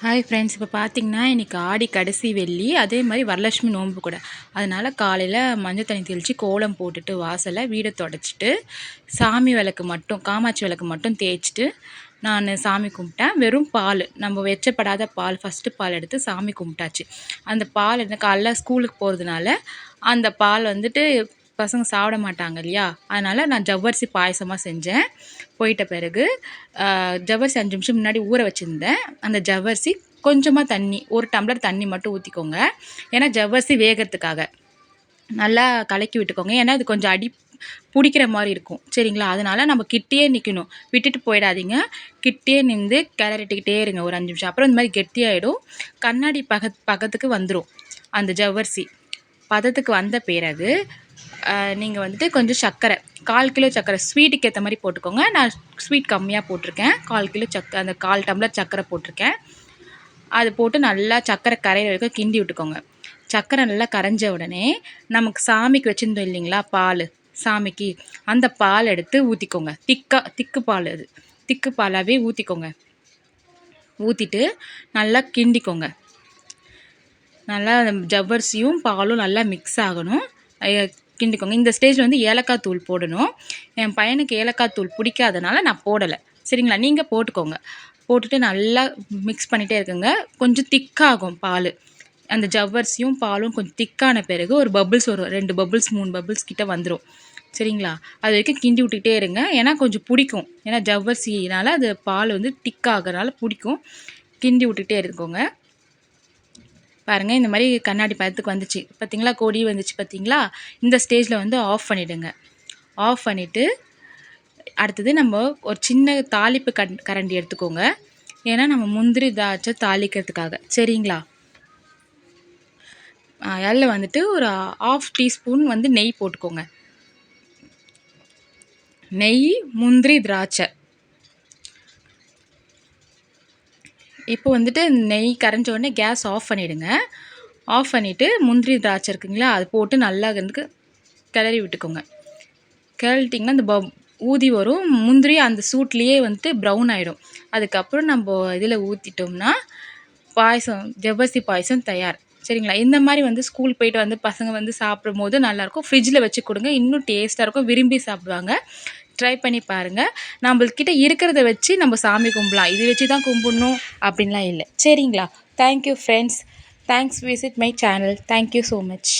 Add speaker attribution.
Speaker 1: Hi friends, இப்போ பார்த்தீங்கன்னா இன்றைக்கி ஆடி கடைசி வெள்ளி, அதே மாதிரி வரலட்சுமி நோன்பு கூட. அதனால் காலையில் மஞ்சள் தண்ணி தெளித்து கோலம் போட்டுட்டு வாசலை வீடை தொடச்சிட்டு சாமி விளக்கு மட்டும் காமாட்சி விளக்கு மட்டும் தேய்ச்சிட்டு நான் சாமி கும்பிட்டேன். வெறும் பால், நம்ம வெச்சப்படாத பால், ஃபஸ்ட்டு பால் எடுத்து சாமி கும்பிட்டாச்சு. அந்த பால் என்ன காலைல ஸ்கூலுக்கு போகிறதுனால அந்த பால் வந்துட்டு பசங்க சாப்பிட மாட்டாங்க இல்லையா, அதனால் நான் ஜவ்வரிசி பாயசமாக செஞ்சேன். போயிட்ட பிறகு ஜவ்வரிசி 5 நிமிஷம் முன்னாடி ஊற வச்சுருந்தேன். அந்த ஜவ்வரிசி கொஞ்சமாக தண்ணி, 1 டம்ளர் தண்ணி மட்டும் ஊற்றிக்கோங்க. ஏன்னா ஜவ்வரிசி வேகிறதுக்காக நல்லா கலக்கி விட்டுக்கோங்க. ஏன்னா இது கொஞ்சம் அடி பிடிக்கிற மாதிரி இருக்கும், சரிங்களா? அதனால் நம்ம கிட்டேயே நிற்கணும், விட்டுட்டு போயிடாதீங்க. கிட்டே நின்று கிளறிட்டுக்கிட்டே இருங்க ஒரு 5 நிமிஷம். அப்புறம் இந்த மாதிரி கெட்டியாகிடும். கண்ணாடி பக்கத்துக்கு வந்துடும் அந்த ஜவ்வரிசி. பதத்துக்கு வந்த பிறகு நீங்கள் வந்துட்டு கொஞ்சம் சர்க்கரை, 1/4 கிலோ சர்க்கரை, ஸ்வீட்டுக்கு ஏற்ற மாதிரி போட்டுக்கோங்க. நான் ஸ்வீட் கம்மியாக போட்டிருக்கேன். 1/4 கிலோ அந்த 1/4 டம்ளர் சர்க்கரை போட்டிருக்கேன். அது போட்டு நல்லா சர்க்கரை கரையிற வரைக்கும் கிண்டி விட்டுக்கோங்க. சர்க்கரை நல்லா கரைஞ்ச உடனே நமக்கு சாமிக்கு வச்சுருந்தோம் இல்லைங்களா பால், சாமிக்கு அந்த பால் எடுத்து ஊற்றிக்கோங்க. திக்கு பால், அது திக்கு பாலாகவே ஊற்றிக்கோங்க. ஊற்றிட்டு நல்லா கிண்டிக்கோங்க. நல்லா ஜவ்வரிசியும் பாலும் நல்லா மிக்ஸ் ஆகணும், கிண்டிக்கோங்க. இந்த ஸ்டேஜில் வந்து ஏலக்காய் தூள் போடணும். என் பையனுக்கு ஏலக்காய் தூள் பிடிக்காதனால நான் போடலை, சரிங்களா? நீங்கள் போட்டுக்கோங்க. போட்டுட்டு நல்லா மிக்ஸ் பண்ணிகிட்டே இருக்குங்க. கொஞ்சம் திக்காகும் பால். அந்த ஜவ்வரிசியும் பாலும் கொஞ்சம் திக்கான பிறகு ஒரு பபுள்ஸ் வரும், 2 பபுள்ஸ் 3 பபுள்ஸ் கிட்ட வந்துடும், சரிங்களா? அது வரைக்கும் கிண்டி விட்டுக்கிட்டே இருங்க. ஏன்னா கொஞ்சம் பிடிக்கும், ஏன்னா ஜவ்வரிசினால் அது பால் வந்து திக்காகிறனால பிடிக்கும். கிண்டி விட்டுக்கிட்டே இருக்கோங்க. பாருங்கள், இந்த மாதிரி கண்ணாடி பதத்துக்கு வந்துச்சு பார்த்தீங்களா, கொடி வந்துச்சு பார்த்தீங்களா? இந்த ஸ்டேஜில் வந்து ஆஃப் பண்ணிவிடுங்க. ஆஃப் பண்ணிவிட்டு அடுத்தது நம்ம ஒரு சின்ன தாளிப்பு கரண்டி எடுத்துக்கோங்க. ஏன்னா நம்ம முந்திரி திராட்சை தாளிக்கிறதுக்காக, சரிங்களா? அதில் வந்துட்டு ஒரு 1/2 டீஸ்பூன் வந்து நெய் போட்டுக்கோங்க. நெய், முந்திரி, திராட்சை. இப்போ வந்துட்டு நெய் கரைஞ்ச உடனே கேஸ் ஆஃப் பண்ணிவிடுங்க. ஆஃப் பண்ணிவிட்டு முந்திரி திராட்சை இருக்குங்களா, அது போட்டு நல்லா வந்து கிளறி விட்டுக்கோங்க. கிளறிட்டிங்கன்னா இந்த ஊதி வரும். முந்திரி அந்த சூட்லேயே வந்துட்டு ப்ரௌன் ஆகிடும். அதுக்கப்புறம் நம்ம இதில் ஊற்றிட்டோம்னா பாயசம், ஜவ்வரிசி பாயசம் தயார், சரிங்களா? இந்த மாதிரி வந்து ஸ்கூல் போயிட்டு வந்து பசங்க வந்து சாப்பிடும் போது நல்லாயிருக்கும். ஃப்ரிட்ஜில் வச்சு கொடுங்க, இன்னும் டேஸ்ட்டாக இருக்கும், விரும்பி சாப்பிடுவாங்க. ட்ரை பண்ணி பாருங்கள். நம்மள்கிட்ட இருக்கிறத வச்சு நம்ம சாமி கும்பிடலாம், இது வச்சு தான் கும்பிடணும் அப்படின்லாம் இல்லை, சரிங்களா? Thank you friends. Thanks, visit my channel. Thank you so much.